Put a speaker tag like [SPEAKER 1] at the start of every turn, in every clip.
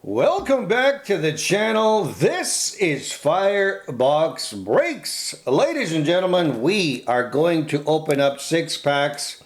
[SPEAKER 1] Welcome back to the channel. This is Firebox Breaks. Ladies and gentlemen, we are going to open up 6 packs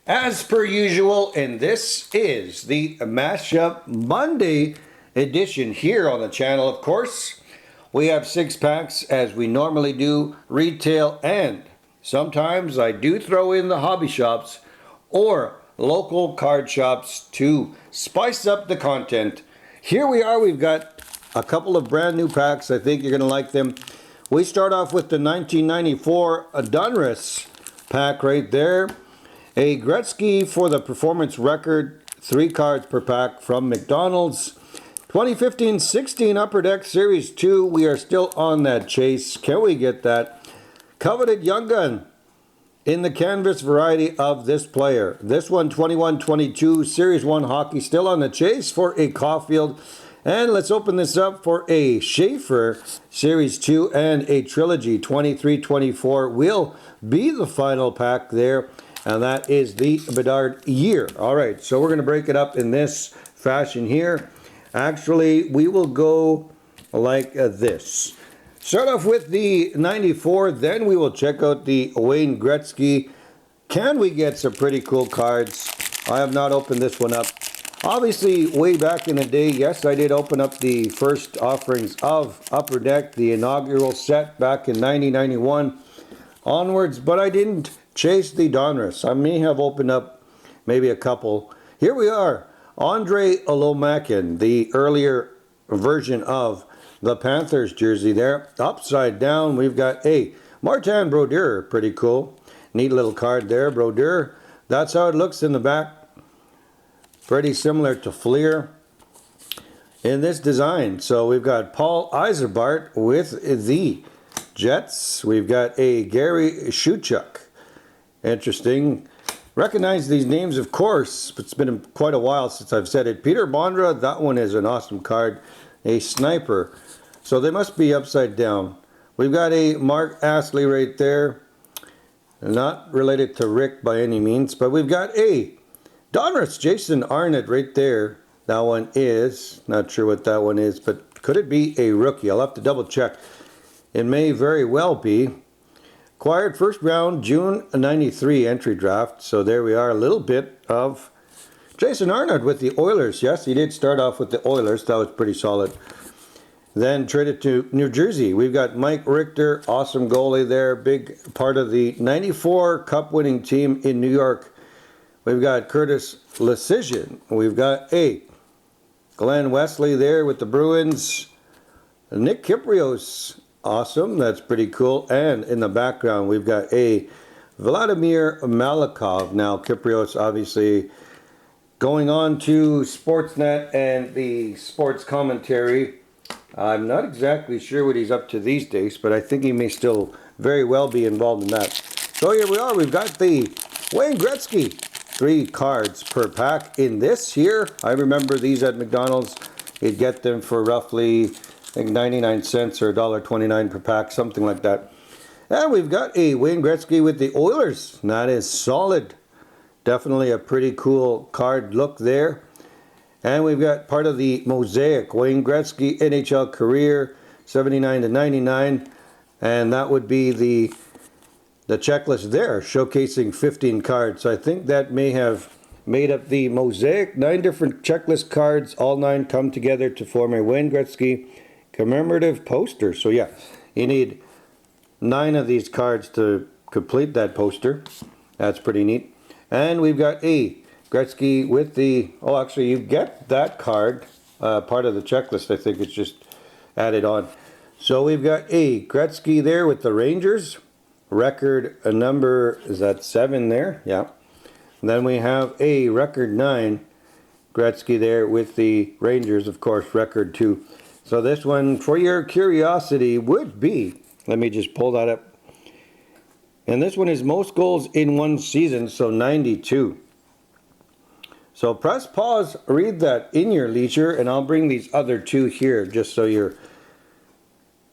[SPEAKER 1] as per usual, and this is the Mashup Monday edition here on the channel. Of course, we have 6 packs as we normally do, retail, and sometimes I do throw in the hobby shops or local card shops to spice up the content. Here we are, we've got a couple of brand new packs. I think you're going to like them. We start off with the 1994 Donruss pack right there. A Gretzky for the performance record, 3 cards per pack from McDonald's. 2015-16 Upper Deck Series 2, we are still on that chase. Can we get that? Coveted Young Gun in the canvas variety of this player. This one, 21-22 Series 1 hockey, still on the chase for a Caulfield. And let's open this up for a Schaefer Series 2 and a Trilogy 23-24 will be the final pack there. And that is the Bedard year. All right, so we're going to break it up in this fashion here. Actually, we will go like this. Start off with the 94, then we will check out the Wayne Gretzky. Can we get some pretty cool cards? I have not opened this one up. Obviously, way back in the day, yes, I did open up the first offerings of Upper Deck, the inaugural set back in 1991 onwards, but I didn't chase the Donruss. I may have opened up maybe a couple. Here we are, Andre Olomakin, the earlier version of the Panthers jersey there. Upside down, we've got a Martin Brodeur. Pretty cool. Neat little card there, Brodeur. That's how it looks in the back. Pretty similar to Fleer in this design. So we've got Paul Yserbart with the Jets. We've got a Gary Shuchuk. Interesting. Recognize these names, of course. It's been quite a while since I've said it. Peter Bondra, that one is an awesome card. A sniper. So they must be upside down. We've got a Mark Astley right there. Not related to Rick by any means, but we've got a Donruss Jason Arnott right there. That one is, not sure what that one is, but could it be a rookie? I'll have to double check. It may very well be. Acquired first round, June 93 entry draft. So there we are, a little bit of Jason Arnott with the Oilers. Yes, he did start off with the Oilers. That was pretty solid. Then traded to New Jersey. We've got Mike Richter, awesome goalie there. Big part of the 94 Cup winning team in New York. We've got Curtis Lecision. We've got a Glenn Wesley there with the Bruins. Nick Kyprios, awesome. That's pretty cool. And in the background, we've got a Vladimir Malikov. Now, Kyprios obviously going on to Sportsnet and the sports commentary. I'm not exactly sure what he's up to these days, but I think he may still very well be involved in that. So here we are. We've got the Wayne Gretzky. 3 cards per pack in this here. I remember these at McDonald's. You'd get them for roughly, I think, 99 cents or $1.29 per pack, something like that. And we've got a Wayne Gretzky with the Oilers. That is solid. Definitely a pretty cool card look there. And we've got part of the Mosaic Wayne Gretzky NHL career, 79-99. And that would be the checklist there, showcasing 15 cards. So I think that may have made up the Mosaic. 9 different checklist cards. All 9 come together to form a Wayne Gretzky commemorative poster. So yeah, you need 9 of these cards to complete that poster. That's pretty neat. And we've got a Gretzky with the, oh, actually you get that card, part of the checklist. I think it's just added on. So we've got a Gretzky there with the Rangers. Record number, is that 7 there? Yeah. And then we have a record 9 Gretzky there with the Rangers, of course, record 2. So this one, for your curiosity, would be, let me just pull that up. And this one is most goals in one season, so 92. So press pause, read that in your leisure, and I'll bring these other 2 here just so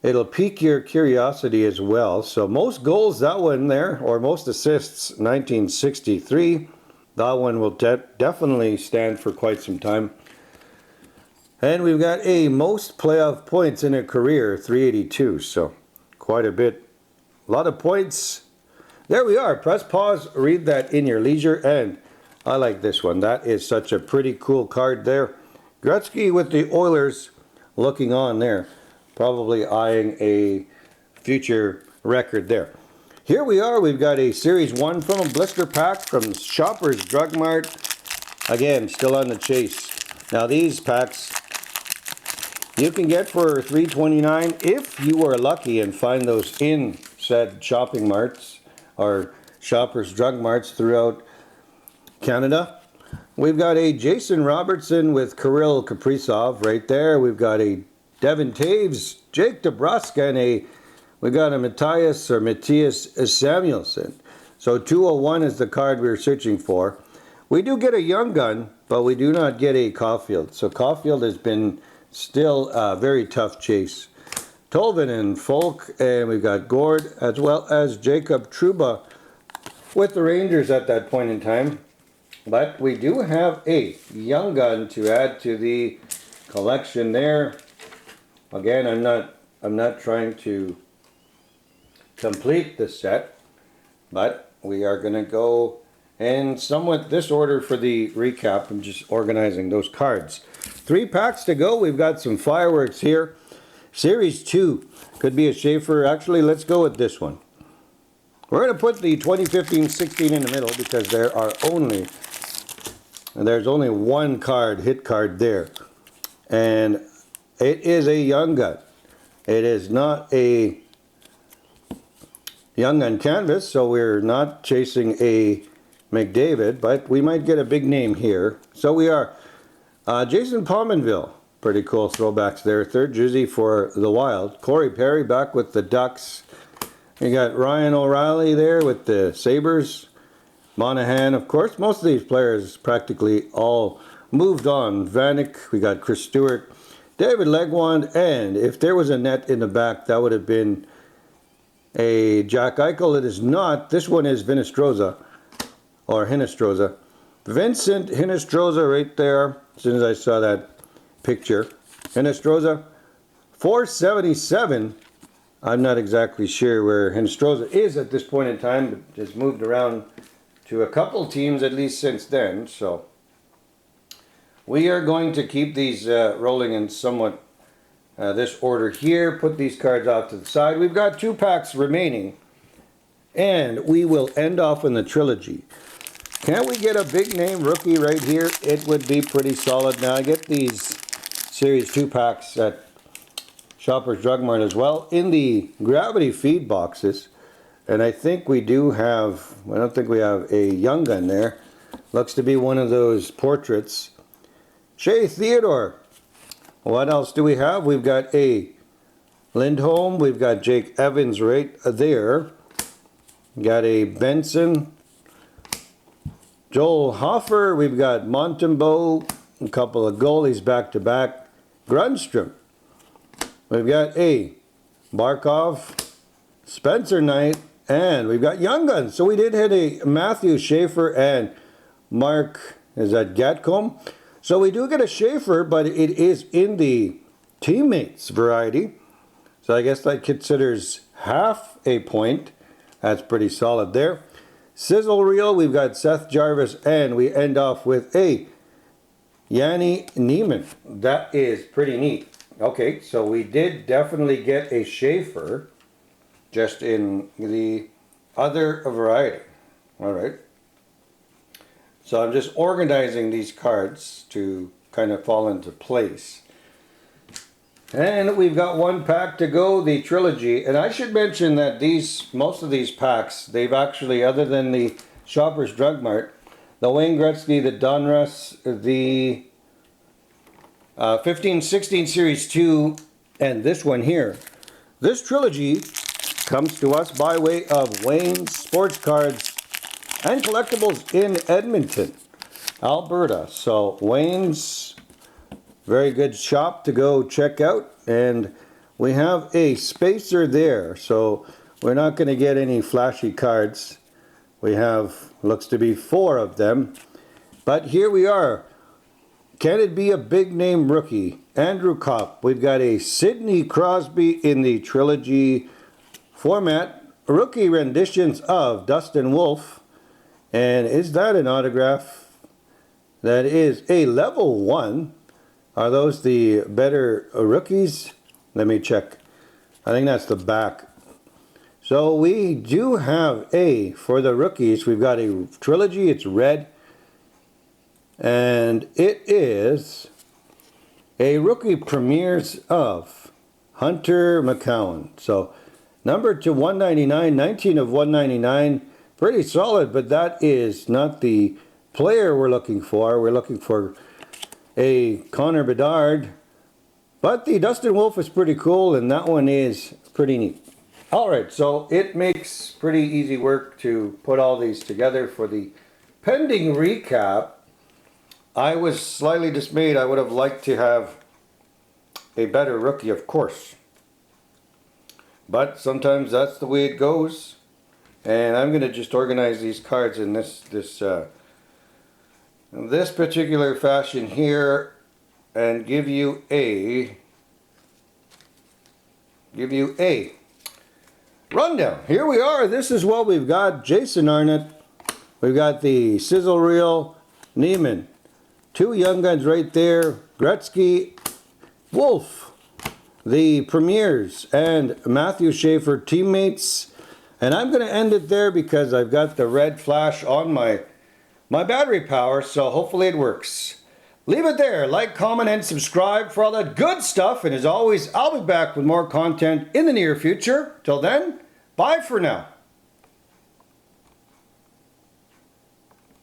[SPEAKER 1] it'll pique your curiosity as well. So most goals, that one there, or most assists, 1963. That one will definitely stand for quite some time. And we've got a most playoff points in a career, 382. So quite a bit. A lot of points. There we are. Press pause. Read that in your leisure. And I like this one. That is such a pretty cool card there. Gretzky with the Oilers looking on there. Probably eyeing a future record there. Here we are. We've got a Series 1 from a blister pack from Shoppers Drug Mart. Again, still on the chase. Now these packs you can get for $3.29 if you are lucky and find those in said shopping marts or Shoppers Drug Marts throughout Canada. We've got a Jason Robertson with Kirill Kaprizov right there. We've got a Devin Taves, Jake DeBrusk, and we got a Matthias Samuelson. So 201 is the card we're searching for. We do get a Young Gun, but we do not get a Caulfield. So Caulfield has been still a very tough chase. Tolvin and Folk, and we've got Gord, as well as Jacob Trouba with the Rangers at that point in time. But we do have a Young Gun to add to the collection there. Again, I'm not trying to complete the set, but we are going to go in somewhat this order for the recap. I'm just organizing those cards. 3 packs to go. We've got some fireworks here. Series 2 could be a Schaefer. Actually, let's go with this one. We're going to put the 2015-16 in the middle because there's only one card, hit card there. And it is a Young Gun. It is not a Young Gun canvas, so we're not chasing a McDavid, but we might get a big name here. So we are Jason Pominville. Pretty cool throwbacks there. 3rd jersey for the Wild. Corey Perry back with the Ducks. You got Ryan O'Reilly there with the Sabres. Monahan, of course. Most of these players practically all moved on. Vanek, we got Chris Stewart, David Legwand, and if there was a net in the back, that would have been a Jack Eichel. It is not. This one is Vinestroza, or Hinestroza. Vincent Hinestroza right there, as soon as I saw that picture. Hinestroza, 477. I'm not exactly sure where Hinestroza is at this point in time, but just moved around to a couple teams at least since then. So we are going to keep these rolling in somewhat this order here. Put these cards off to the side. We've got 2 packs remaining, and we will end off in the trilogy. Can we get a big name rookie right here? It would be pretty solid. Now I get these Series 2 packs at Shoppers Drug Mart as well in the gravity feed boxes. And I think we do have, I don't think we have a Young Gun there. Looks to be one of those portraits. Shea Theodore. What else do we have? We've got a Lindholm. We've got Jake Evans right there. Got a Benson. Joel Hofer. We've got Montembeault. A couple of goalies back to back. Grunstrom. We've got a Barkov. Spencer Knight. And we've got Young Guns. So we did hit a Matthew Schaefer and Mark, is that Gatcomb? So we do get a Schaefer, but it is in the teammates variety. So I guess that considers half a point. That's pretty solid there. Sizzle reel, we've got Seth Jarvis, and we end off with a Yanni Neiman. That is pretty neat. Okay, so we did definitely get a Schaefer, just in the other variety. All right. So I'm just organizing these cards to kind of fall into place. And we've got 1 pack to go, the trilogy. And I should mention that most of these packs, they've actually, other than the Shoppers Drug Mart, the Wayne Gretzky, the Donruss, the 15-16 Series 2, and this one here. This trilogy comes to us by way of Wayne's Sports Cards and Collectibles in Edmonton, Alberta. So Wayne's, very good shop to go check out. And we have a spacer there, so we're not going to get any flashy cards. We have, looks to be 4 of them. But here we are. Can it be a big name rookie? Andrew Kopp. We've got a Sidney Crosby in the trilogy format. Rookie renditions of Dustin Wolf. And is that an autograph? That is a level 1. Are those the better rookies? Let me check. I think that's the back. So we do have a, for the rookies, we've got a trilogy. It's red. And it is a rookie premieres of Hunter McCowan. So number to 199, 19 of 199. Pretty solid, but that is not the player we're looking for. We're looking for a Connor Bedard. But the Dustin Wolf is pretty cool, and that one is pretty neat. Alright, so it makes pretty easy work to put all these together for the pending recap. I was slightly dismayed. I would have liked to have a better rookie, of course. But sometimes that's the way it goes. And I'm going to just organize these cards in this particular fashion here and give you a rundown. Here we are. This is what we've got. Jason Arnott. We've got the sizzle reel. Neiman. 2 young guns right there. Gretzky. Wolf. The premieres. And Matthew Schaefer teammates. And I'm going to end it there because I've got the red flash on my battery power. So hopefully it works. Leave it there. Like, comment, and subscribe for all that good stuff. And as always, I'll be back with more content in the near future. Till then, bye for now.